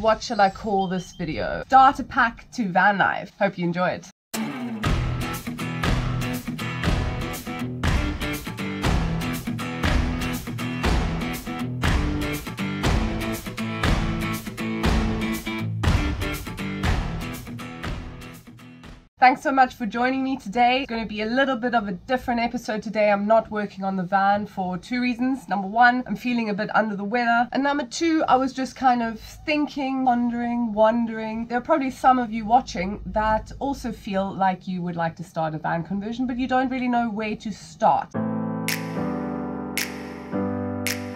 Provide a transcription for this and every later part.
what shall I call this video? Starter pack to van life. Hope you enjoy it. Thanks so much for joining me today. It's going to be a little bit of a different episode today. I'm not working on the van for two reasons. Number one, I'm feeling a bit under the weather. And number two, I was just kind of thinking, pondering, wondering. There are probably some of you watching that also feel like you would like to start a van conversion, but you don't really know where to start.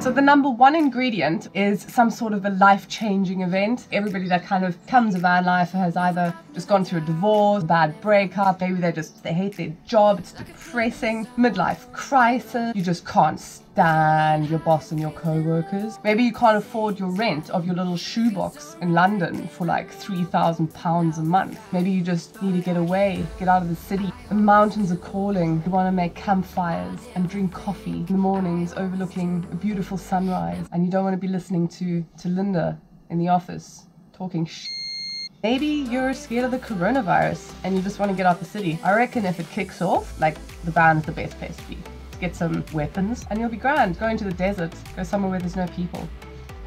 So the number one ingredient is some sort of a life-changing event. Everybody that kind of becomes a van lifer has either just gone through a divorce, a bad breakup, maybe they hate their job, it's depressing, midlife crisis, you just can't stand your boss and your co-workers. Maybe you can't afford your rent of your little shoebox in London for like £3,000 a month. Maybe you just need to get away, get out of the city. The mountains are calling. You want to make campfires and drink coffee in the mornings overlooking a beautiful sunrise, and you don't want to be listening to Linda in the office talking shit. Maybe you're scared of the coronavirus and you just want to get out the city. I reckon if it kicks off, like, the van's the best place to be. Get some weapons and you'll be grand. Go into the desert, go somewhere where there's no people.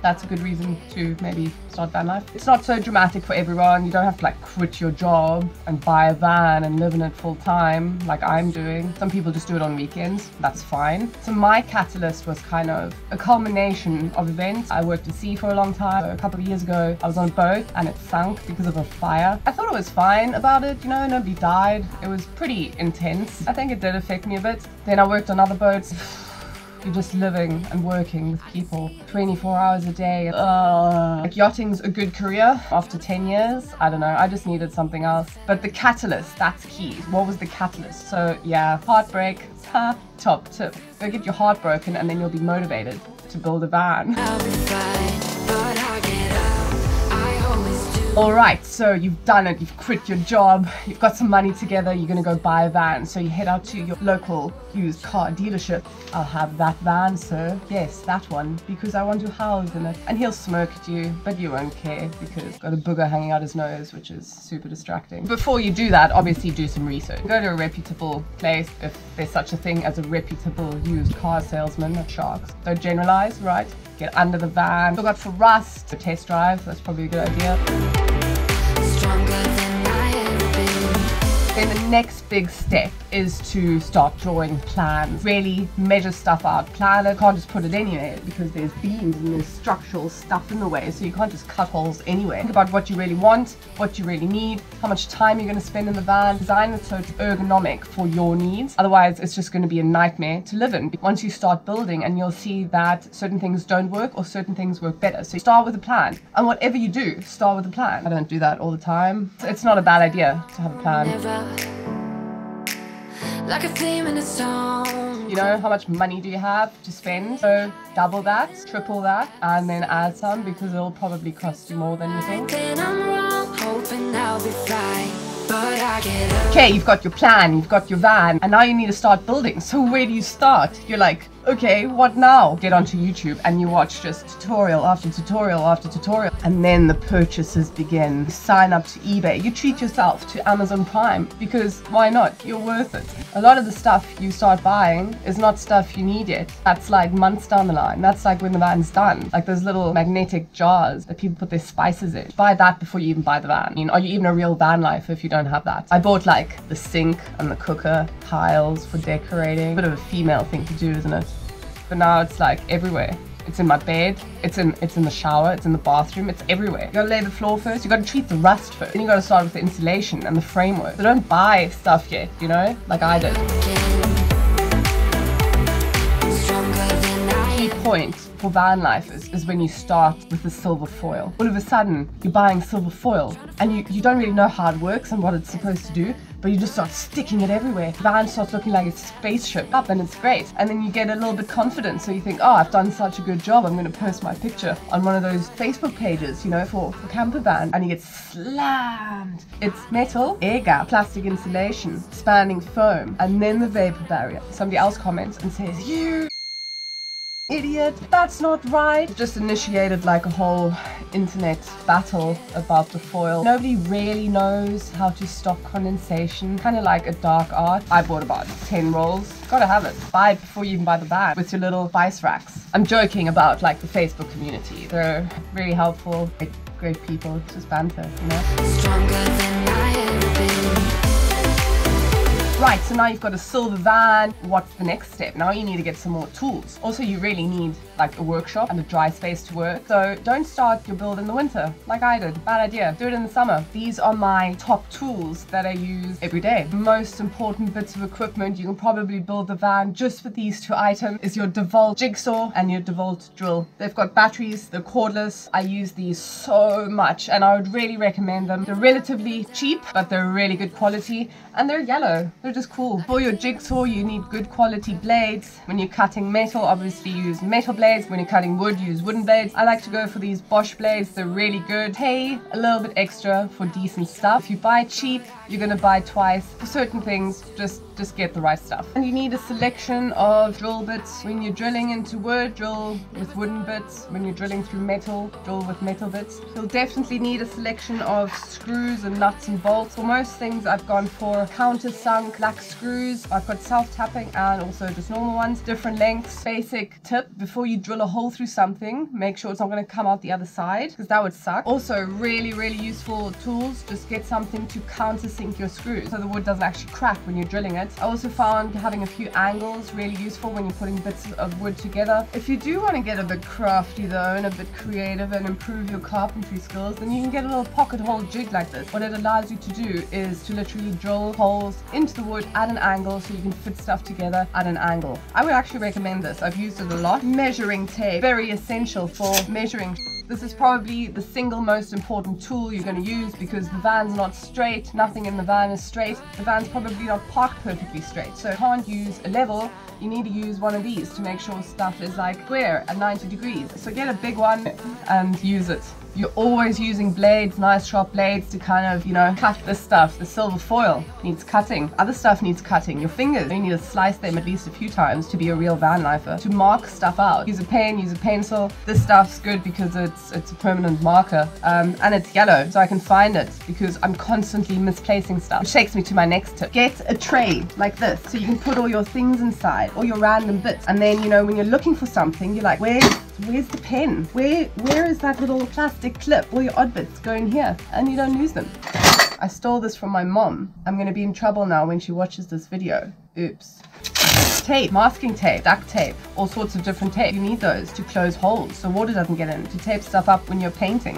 That's a good reason to maybe start van life. It's not so dramatic for everyone. You don't have to like quit your job and buy a van and live in it full time like I'm doing. Some people just do it on weekends. That's fine. So my catalyst was kind of a culmination of events. I worked at sea for a long time. A couple of years ago, I was on a boat and it sunk because of a fire. I thought it was fine about it, you know, nobody died. It was pretty intense. I think it did affect me a bit. Then I worked on other boats. You're just living and working with people 24 hours a day. Like, yachting's a good career after 10 years. I don't know, I just needed something else. But the catalyst, that's key. What was the catalyst? So yeah, heartbreak, top tip. Go get your heart broken and then you'll be motivated to build a van. I'll be fine, but I'll get up. I always do. Alright, so you've done it, you've quit your job, you've got some money together, you're gonna go buy a van. So you head out to your local used car dealership. I'll have that van, sir. Yes, that one, because I want to house in it. And he'll smirk at you, but you won't care because he's got a booger hanging out his nose, which is super distracting. Before you do that, obviously do some research. Go to a reputable place, if there's such a thing as a reputable used car salesman, not sharks. Don't generalize, right? Get under the van. Look out for rust. A test drive, that's probably a good idea. Then the next big step is to start drawing plans. Really measure stuff out, plan it. Can't just put it anywhere because there's beams and there's structural stuff in the way, so you can't just cut holes anywhere. Think about what you really want, what you really need, how much time you're going to spend in the van. Design it so it's ergonomic for your needs. Otherwise, it's just going to be a nightmare to live in. Once you start building, and you'll see that certain things don't work or certain things work better. So start with a plan. And whatever you do, start with a plan. I don't do that all the time. It's not a bad idea to have a plan. Like a theme in a song. You know, how much money do you have to spend? So double that, triple that, and then add some, because it'll probably cost you more than you think. Okay, you've got your plan, you've got your van, and now you need to start building. So where do you start? You're like, okay, what now? Get onto YouTube and you watch just tutorial after tutorial after tutorial. And then the purchases begin. You sign up to eBay. You treat yourself to Amazon Prime, because why not? You're worth it. A lot of the stuff you start buying is not stuff you need yet. That's like months down the line. That's like when the van's done. Like those little magnetic jars that people put their spices in. Buy that before you even buy the van. I mean, are you even a real van lifer if you don't have that? I bought like the sink and the cooker, tiles for decorating. Bit of a female thing to do, isn't it? But now it's like everywhere. It's in my bed, it's in the shower, it's in the bathroom, it's everywhere. You gotta lay the floor first, you gotta treat the rust first. Then you gotta start with the insulation and the framework. So don't buy stuff yet, you know, like I did. Key point for van life is when you start with the silver foil. All of a sudden, you're buying silver foil and you don't really know how it works and what it's supposed to do, but you just start sticking it everywhere. The van starts looking like a spaceship up, and it's great. And then you get a little bit confident, so you think, oh, I've done such a good job, I'm going to post my picture on one of those Facebook pages, you know, for camper van, and you get slammed. It's metal, air gap, plastic insulation, expanding foam, and then the vapor barrier. Somebody else comments and says, you Idiot, that's not right. Just initiated like a whole internet battle about the foil. Nobody really knows how to stop condensation. Kind of like a dark art. I bought about 10 rolls. Gotta have it. Buy it before you even buy the bag with your little spice racks. I'm joking about like the Facebook community. They're really helpful, great people. It's just banter, you know? Stronger than I ever been. Right, so now you've got a silver van. What's the next step? Now you need to get some more tools. Also, you really need like a workshop and a dry space to work. So don't start your build in the winter like I did. Bad idea. Do it in the summer. These are my top tools that I use every day. Most important bits of equipment. You can probably build the van just with these two items is your DeWalt jigsaw and your DeWalt drill. They've got batteries, they're cordless. I use these so much and I would really recommend them. They're relatively cheap, but they're really good quality and they're yellow. They're just cool. For your jigsaw, you need good quality blades. When you're cutting metal, obviously use metal blades. When you're cutting wood, use wooden blades. I like to go for these Bosch blades. They're really good. Pay a little bit extra for decent stuff. If you buy cheap, you're gonna buy twice. For certain things, just get the right stuff. And you need a selection of drill bits. When you're drilling into wood, drill with wooden bits. When you're drilling through metal, drill with metal bits. You'll definitely need a selection of screws and nuts and bolts. For most things, I've gone for countersunk black screws. I've got self-tapping and also just normal ones. Different lengths. Basic tip, before you drill a hole through something, make sure it's not going to come out the other side because that would suck. Also, really useful tools. Just get something to countersink your screws so the wood doesn't actually crack when you're drilling it. I also found having a few angles really useful when you're putting bits of wood together. If you do want to get a bit crafty though and a bit creative and improve your carpentry skills, then you can get a little pocket hole jig like this. What it allows you to do is to literally drill holes into the wood at an angle so you can fit stuff together at an angle. I would actually recommend this. I've used it a lot. Measuring tape, very essential for measuring. This is probably the single most important tool you're going to use because the van's not straight. Nothing in the van is straight. The van's probably not parked perfectly straight. So you can't use a level. You need to use one of these to make sure stuff is like square at 90 degrees. So get a big one and use it. You're always using blades, nice sharp blades to kind of, you know, cut this stuff. The silver foil needs cutting. Other stuff needs cutting. Your fingers, you need to slice them at least a few times to be a real van lifer. To mark stuff out. Use a pen, use a pencil. This stuff's good because it's a permanent marker and it's yellow so I can find it because I'm constantly misplacing stuff. Which takes me to my next tip. Get a tray like this so you can put all your things inside, all your random bits. And then, you know, when you're looking for something, you're like, where's the pen? Where is that little plastic clip? All your odd bits go in here and you don't use them. I stole this from my mom. I'm going to be in trouble now when she watches this video. Oops. Tape, masking tape, duct tape, all sorts of different tape. You need those to close holes so water doesn't get in, to tape stuff up when you're painting.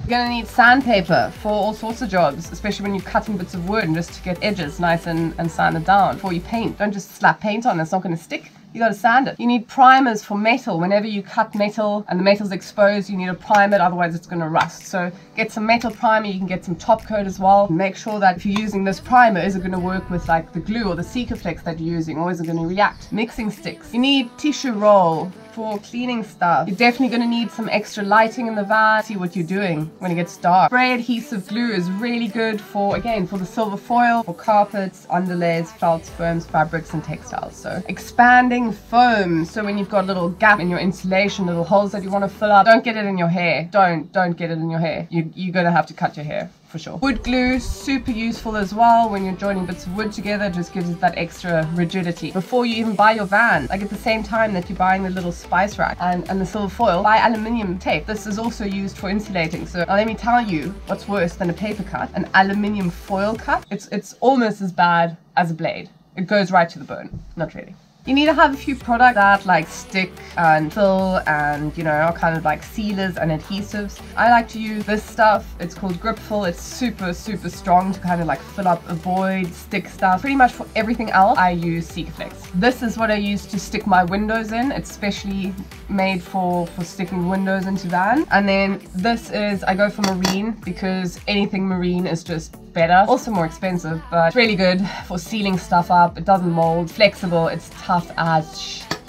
You're going to need sandpaper for all sorts of jobs, especially when you're cutting bits of wood and just to get edges nice and sand it down before you paint. Don't just slap paint on, it's not going to stick. You got to sand it. You need primers for metal. Whenever you cut metal and the metal's exposed, you need to prime it, otherwise it's going to rust. So get some metal primer. You can get some top coat as well. Make sure that if you're using this primer, is it going to work with like the glue or the Sikaflex that you're using, or is it going to react? Mixing sticks. You need tissue roll for cleaning stuff. You're definitely going to need some extra lighting in the van. See what you're doing when it gets dark. Spray adhesive glue is really good for, again, for the silver foil, for carpets, underlays, felts, foams, fabrics, and textiles. So expanding foam. So when you've got a little gap in your insulation, little holes that you want to fill up, don't get it in your hair. Don't get it in your hair. You're going to have to cut your hair. For sure. Wood glue, super useful as well when you're joining bits of wood together, just gives it that extra rigidity. Before you even buy your van, like at the same time that you're buying the little spice rack and the silver foil, buy aluminium tape. This is also used for insulating. So now let me tell you what's worse than a paper cut. An aluminium foil cut, it's almost as bad as a blade. It goes right to the bone. Not really. You need to have a few products that like stick and fill and, you know, are kind of like sealers and adhesives. I like to use this stuff. It's called Grip Fill. It's super strong to kind of like fill up a void, stick stuff. Pretty much for everything else, I use Sikaflex. This is what I use to stick my windows in. It's specially made for sticking windows into van. And then this is, I go for marine because anything marine is just better. Also more expensive, but it's really good for sealing stuff up. It doesn't mold, flexible, it's tough as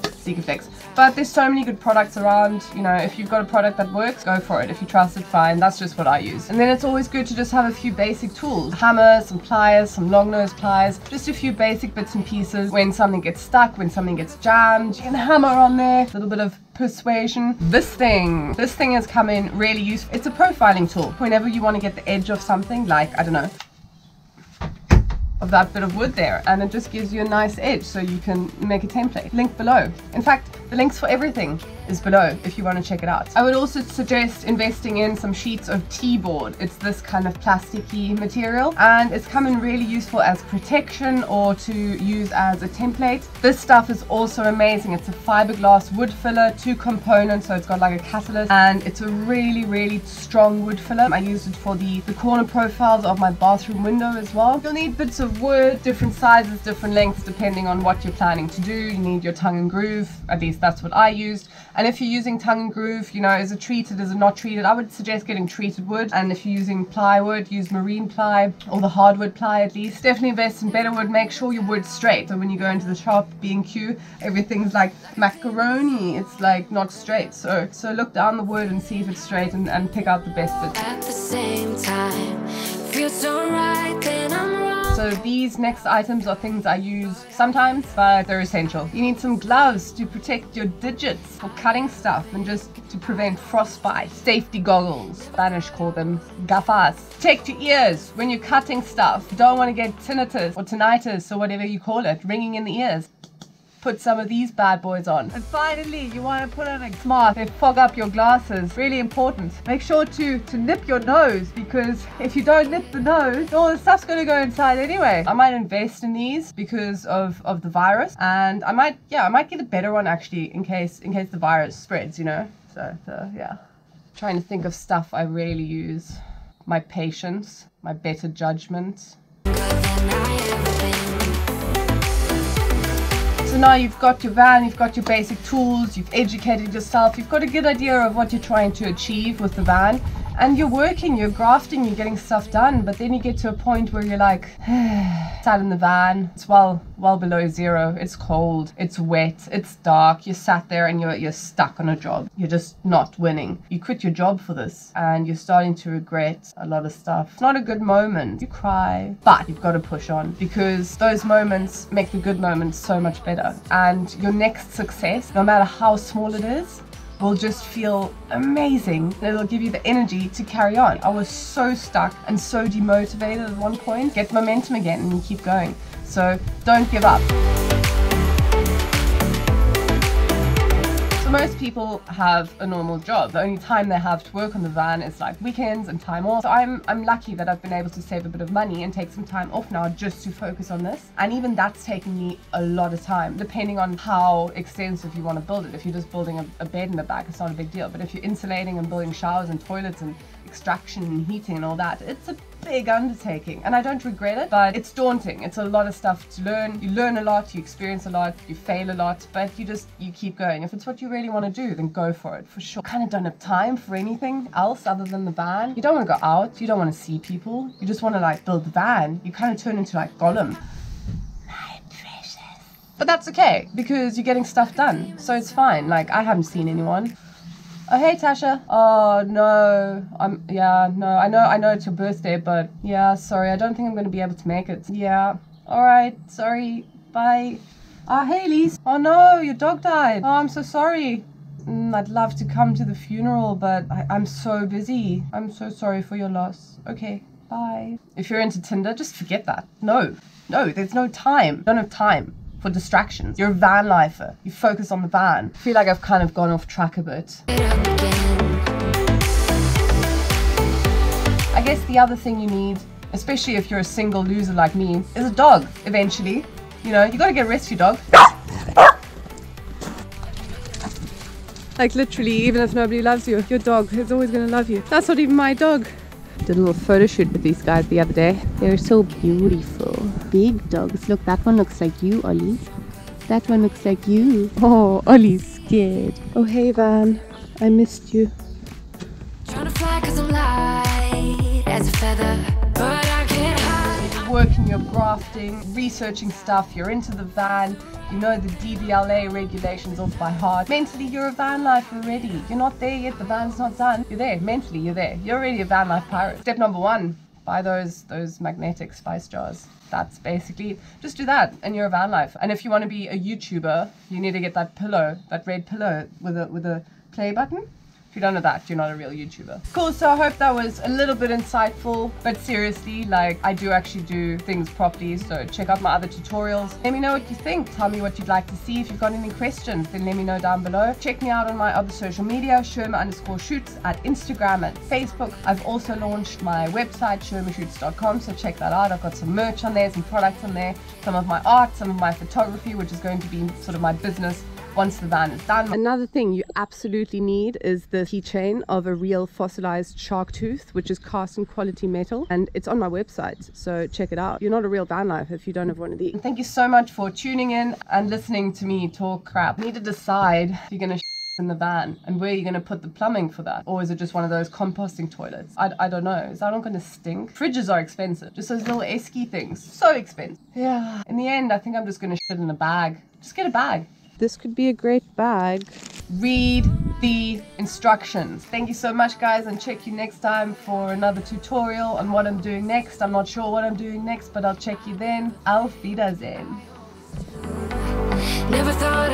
Sikaflex. But there's so many good products around. You know, if you've got a product that works, go for it. If you trust it, fine. That's just what I use. And then it's always good to just have a few basic tools. Hammer, some pliers, some long nose pliers, just a few basic bits and pieces. When something gets stuck, when something gets jammed, you can hammer on there. A little bit of persuasion. This thing has come in really useful. It's a profiling tool. Whenever you want to get the edge of something, like, I don't know, of that bit of wood there, and it just gives you a nice edge so you can make a template. Link below. In fact, the links for everything is below if you want to check it out. I would also suggest investing in some sheets of T-board. It's this kind of plasticky material, and it's come in really useful as protection or to use as a template. This stuff is also amazing. It's a fiberglass wood filler, 2 components, so it's got like a catalyst, and it's a really strong wood filler. I used it for the corner profiles of my bathroom window as well. You'll need bits of wood, different sizes, different lengths, depending on what you're planning to do. You need your tongue and groove, at least that's what I used. And if you're using tongue and groove, you know, is it treated, is it not treated? I would suggest getting treated wood. And if you're using plywood, use marine ply or the hardwood ply at least. Definitely invest in better wood. Make sure your wood's straight. So when you go into the shop, B&Q, everything's like macaroni. It's like not straight. So look down the wood and see if it's straight and pick out the best bits. At the same time, feels so right, then I'm wrong. So these next items are things I use sometimes, but they're essential. You need some gloves to protect your digits for cutting stuff and just to prevent frostbite. Safety goggles, Spanish call them gafas. Protect your ears when you're cutting stuff. You don't want to get tinnitus or tinnitus or whatever you call it, ringing in the ears. Put some of these bad boys on. And finally, you want to put on a smart. They fog up your glasses. Really important. Make sure to nip your nose, because if you don't nip the nose, all the stuff's going to go inside anyway. I might invest in these because of the virus, and I might get a better one actually in case the virus spreads, you know. So yeah. Trying to think of stuff I really use. My patience, my better judgment. So now you've got your van, you've got your basic tools, you've educated yourself, you've got a good idea of what you're trying to achieve with the van, and you're working, you're grafting, you're getting stuff done, but then you get to a point where you're like, sat in the van, it's well below zero, it's cold, it's wet, it's dark, you're sat there and you're stuck on a job, you're just not winning. You quit your job for this and you're starting to regret a lot of stuff. It's not a good moment, you cry, but you've got to push on, because those moments make the good moments so much better, and your next success, no matter how small it is, will just feel amazing. It'll give you the energy to carry on. I was so stuck and so demotivated at one point. Get momentum again and keep going. So don't give up. So most people have a normal job. The only time they have to work on the van is like weekends and time off. So I'm lucky that I've been able to save a bit of money and take some time off now just to focus on this. And even that's taking me a lot of time, depending on how extensive you want to build it. If you're just building a bed in the back, it's not a big deal. But if you're insulating and building showers and toilets and extraction and heating and all that, it's a big undertaking, and I don't regret it, but it's daunting. It's a lot of stuff to learn. You learn a lot, you experience a lot, you fail a lot, but you keep going. If it's what you really want to do, then go for it, for sure. Kind of don't have time for anything else other than the van. You don't want to go out, you don't want to see people, you just want to like build the van. You kind of turn into like Gollum. My precious. But that's okay, because you're getting stuff done, so it's fine. Like, I haven't seen anyone. Oh, hey, Tasha. Oh, no. I know it's your birthday, but yeah, sorry. I don't think I'm going to be able to make it. Yeah. All right. Sorry. Bye. Oh, hey, Lise. Oh, no, your dog died. Oh, I'm so sorry. I'd love to come to the funeral, but I'm so busy. I'm so sorry for your loss. Okay. Bye. If you're into Tinder, just forget that. No, there's no time. Don't have time for distractions. You're a van lifer. You focus on the van. I feel like I've kind of gone off track a bit. I guess the other thing you need, especially if you're a single loser like me, is a dog eventually. You know, you gotta get a rescue dog. Like literally, even if nobody loves you, your dog is always gonna love you. That's not even my dog. Did a little photo shoot with these guys the other day. They're so beautiful. Big dogs. Look, that one looks like you, Ollie. That one looks like you. Oh, Ollie's scared. Oh, hey, Van. I missed you. Trying to fly 'cause I'm light as a feather, but I can't hide. Working doing your grafting, researching stuff, you're into the van, you know the DVLA regulations off by heart. Mentally, you're a van lifer already. You're not there yet, the van's not done. You're there, mentally you're there. You're already a van life pirate. Step number 1, buy those magnetic spice jars. That's basically, just do that and you're a van life. And if you want to be a YouTuber, you need to get that pillow, that red pillow with a play button. If you don't know that, you're not a real YouTuber. Cool, so I hope that was a little bit insightful, but seriously, like, I do actually do things properly, so check out my other tutorials. Let me know what you think. Tell me what you'd like to see. If you've got any questions, then let me know down below. Check me out on my other social media, Schirmer_shoots at Instagram and Facebook. I've also launched my website, schirmershoots.com, so check that out. I've got some merch on there, some products on there, some of my art, some of my photography, which is going to be sort of my business once the van is done. Another thing you absolutely need is the keychain of a real fossilized shark tooth, which is cast in quality metal, and it's on my website, so check it out. You're not a real van life if you don't have one of these. And thank you so much for tuning in and listening to me talk crap. You need to decide if you're gonna in the van and where you're gonna put the plumbing for that, or is it just one of those composting toilets? I don't know. Is that not gonna stink? Fridges are expensive, just those little esky things, so expensive. Yeah, in the end I think I'm just gonna shit in a bag. Just get a bag. This could be a great bag. Read the instructions. Thank you so much, guys, and check you next time for another tutorial on what I'm doing next. I'm not sure what I'm doing next, but I'll check you then. Auf Wiedersehen. Never thought